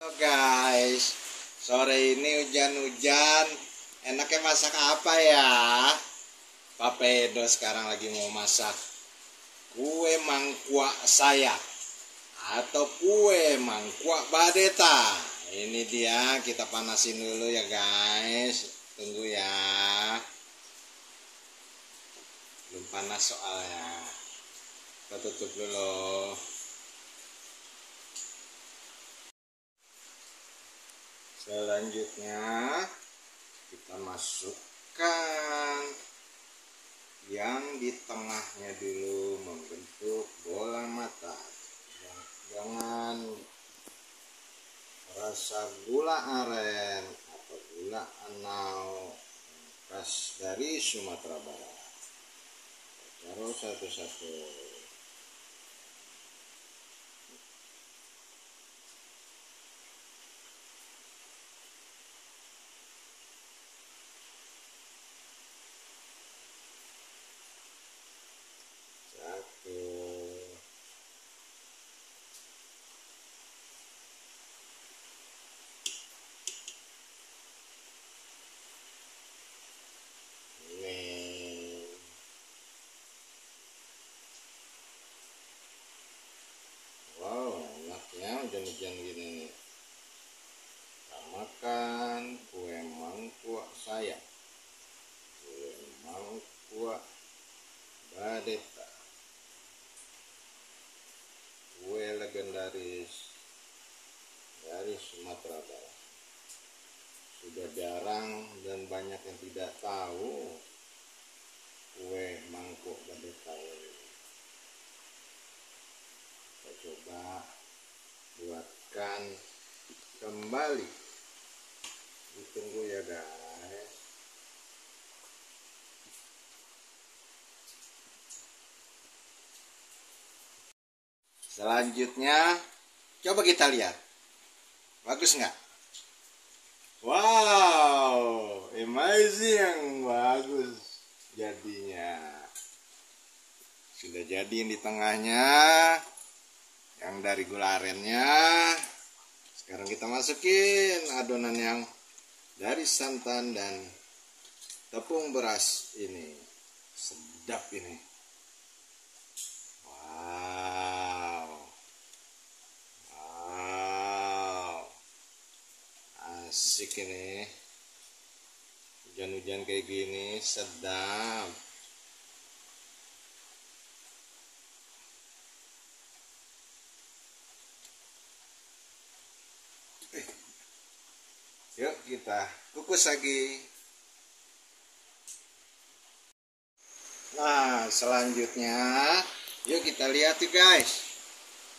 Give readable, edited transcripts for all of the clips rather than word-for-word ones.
Halo guys, sore ini hujan-hujan, enaknya masak apa ya? Papa Edo sekarang lagi mau masak kue mangkuak saya atau kue mangkuak badeta. Ini dia, kita panasin dulu ya guys. Tunggu ya, belum panas soalnya. Kita tutup dulu. Selanjutnya kita masukkan yang di tengahnya dulu, membentuk bola mata. Jangan rasa gula aren atau gula anau khas dari Sumatera Barat. Taruh satu-satu. Hujan-hujan gini kita makan kue mangkuak saya, kue mangkuak badeta, kue legendaris dari Sumatera Barat. Sudah jarang dan banyak yang tidak tahu kue mangkuak badeta ini. Kita coba buatkan kembali, ditunggu ya guys. Selanjutnya coba kita lihat, bagus nggak? Wow, amazing, bagus jadinya. Sudah jadi yang di tengahnya, yang dari gula arennya. Sekarang kita masukin adonan yang dari santan dan tepung beras ini. Sedap ini. Wow, asik ini. Hujan-hujan kayak gini sedap. Yuk kita kukus lagi. Nah selanjutnya yuk kita lihat tuh guys.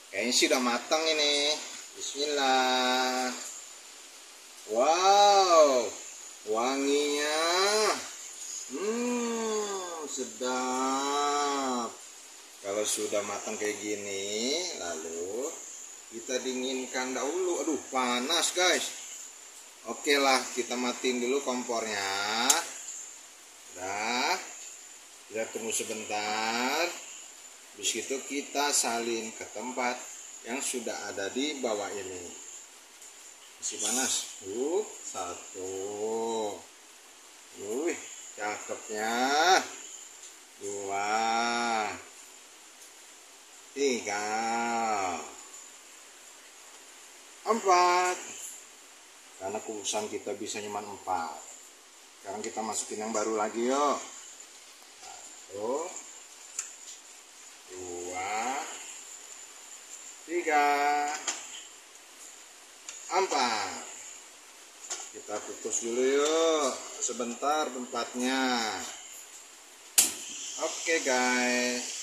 Kayaknya sih udah matang ini. Bismillah. Wow, wanginya sedap. Kalau sudah matang kayak gini, lalu kita dinginkan dahulu. Aduh panas guys. Oke lah, kita matiin dulu kompornya. Udah, kita tunggu sebentar. Habis itu kita salin ke tempat yang sudah ada di bawah ini. Masih panas. Satu. Cakepnya. 2, 3, 4. Karena kukusan kita bisa nyaman 4. Sekarang kita masukin yang baru lagi yuk. 1, 2, 3, 4. Kita kukus dulu yuk sebentar tempatnya. Oke guys.